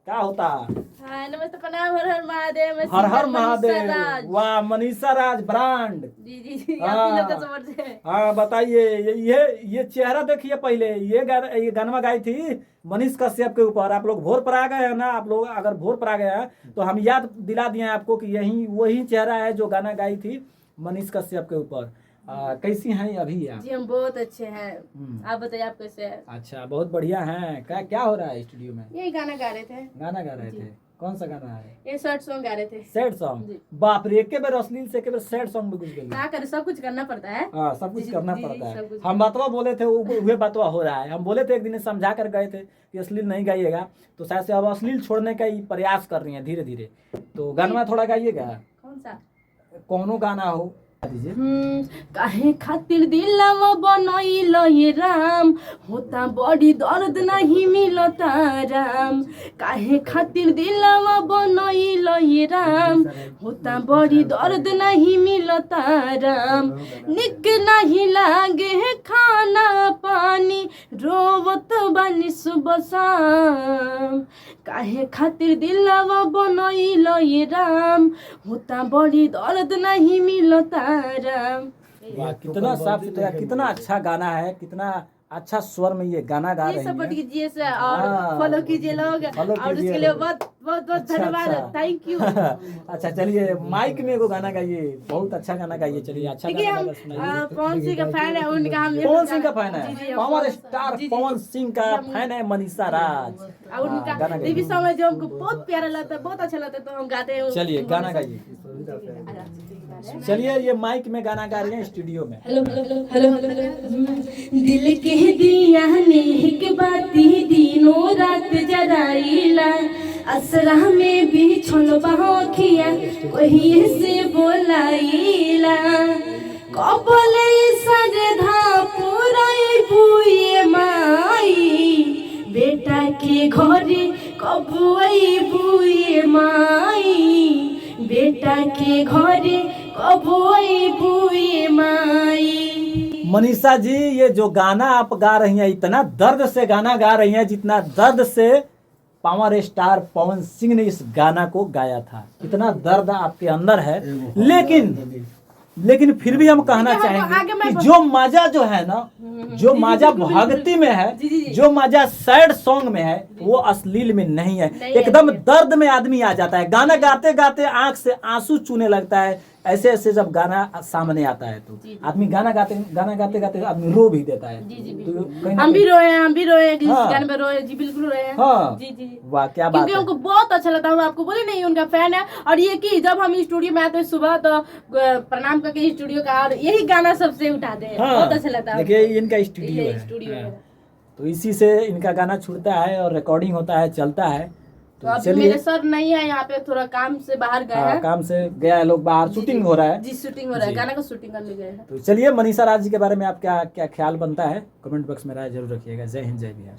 क्या होता? हाँ नमस्ते प्रणाम, हर हर महादेव। मैं हर हर सिंगर मनीषा महादेव। राज। वाह, मनीषा राज ब्रांड। जी जी जी, हाँ। आप ही लोग का समझ है। हाँ बताइए, ये चेहरा देखिए पहले। ये गाना गाई थी मनीष कश्यप के ऊपर। आप लोग भोर पर आ गए हैं ना? आप लोग अगर भोर पर आ गए हैं तो हम याद दिला दिए हैं आपको कि यही वही चेहरा है जो गाना गाई थी मनीष कश्यप के ऊपर। कैसी हैं अभी आप? जी हम बहुत अच्छे हैं। हम्म। आप बताइए आप कैसे हैं? अच्छा, बहुत बढ़िया हैं। क्या क्या हो रहा है स्टूडियो में? यही गाना गा रहे थे। गाना गा रहे जी। थे? कौन सा गाना है? ये शॉर्ट सॉन्ग गा रहे थे। Sad song? जी। बाप रे, एक बार अश्लील से एक बार सैड सॉन्ग में घुस गई। क्या करे, सब कुछ करना पड़ता है। हाँ, सब कुछ जी, करना जी, पड़ता सब है। कुछ हम बातवा बोले थे, वह बातवा हो रहा है। हम बोले थे एक दिन समझा कर गए थे कि अश्लील नहीं गाइएगा, तो शायद से अब अश्लील छोड़ने का ही प्रयास कर रही हैं धीरे धीरे। तो गाना थोड़ा गाइएगा, कौन सा? कौनो गाना हो दीजिए। काहे खातिर दिलवा बनैल ये राम, होता बड़ी दर्द नहीं मिलता राम। काहे खातिर दिलवा बनैल ये राम, होता बड़ी दर्द नहीं मिलता राम। निक नहीं लागे खाना पानी, रोवत बानी सुबह शाम। काहे खातिर दिलवा बनैल ये राम, होता बड़ी दर्द नहीं मिलता राम। वाह, कितना साफ सुथरा, कितना अच्छा गाना है, कितना अच्छा स्वर में ये गाना गा ये रही सपोर्ट हैं। कीजिए सर और हाँ। फॉलो कीजिए लोग, फॉलो और कीजिए उसके लिए लोग। बहुत बहुत बहुत अच्छा, धन्यवाद। अच्छा। Thank you. अच्छा चलिए, माइक में एगो गाना गाइए, बहुत अच्छा गाना गाइए। चलिए अच्छा देखिए गाना हम गाकर सुनाइए। पवन सिंह का फैन है, उनका हम पवन सिंह का फैन जी, है? जी, हम पावर पवन- स्टार जी, जी, पवन सिंह का जी, हम- फैन है मनीषा राज। और हाँ, उनका गाना देवी गाइए। सॉन्ग है जो हमको बहुत प्यारा लगता है, बहुत अच्छा लगता है, तो हम गाते हैं। चलिए गाना गाइए। चलिए, ये माइक में गाना गा रही हैं स्टूडियो में। Hello hello hello hello. दिल के दिया नेक बाती दिनों रात जराइला, असरा में भी छोल बहोखिया कोई से बोलाइला। कबले सरे धा पुराई बुए माई, बेटा के घरे कबुई बुए माई, बेटा के घरे कबुई बुए माई। मनीषा जी, ये जो गाना आप गा रही हैं, इतना दर्द से गाना गा रही हैं जितना दर्द से पावर स्टार पवन सिंह ने इस गाना को गाया था। इतना दर्द आपके अंदर है, लेकिन फिर भी हम कहना चाहेंगे कि जो मजा जो है ना, जो मजा भक्ति में है, जो मजा सैड सॉन्ग में है, वो अश्लील में नहीं है। एकदम दर्द में आदमी आ जाता है। गाना गाते गाते आंख से आंसू चूने लगता है। ऐसे ऐसे जब गाना सामने आता है तो आदमी गाना गाते गाते आदमी रो भी देता है। तो कहीं ना हम भी कहीं- रोए, हम भी रोए, इस हाँ। गाने में रोए जी, बिल्कुल रोए हैं। हाँ। जी जी। वाह, क्या बात क्योंकि है। हमको बहुत अच्छा लगता है, हम आपको बोले नहीं उनका फैन है। और ये कि जब हम स्टूडियो में आते हैं सुबह तो प्रणाम करके स्टूडियो का और यही गाना सबसे उठाते हैं। हाँ। बहुत अच्छा लगता है। देखिए, इनका स्टूडियो ये है। स्टूडियो हाँ। है। तो इसी से इनका गाना छूटता है और रिकॉर्डिंग होता है, चलता है। तो अभी मेरे सर नहीं है यहाँ पे, थोड़ा काम से बाहर गए हाँ, हैं। काम से गया है लोग बाहर, जी, शूटिंग जी। हो रहा है। जी शूटिंग हो रहा है, जी। गाना का शूटिंग करने गए हैं। तो चलिए, मनीषा राज जी के बारे में आप क्या क्या ख्याल बनता है, कमेंट बॉक्स में राय जरूर रखिएगा। जय हिंद, जय बिहार।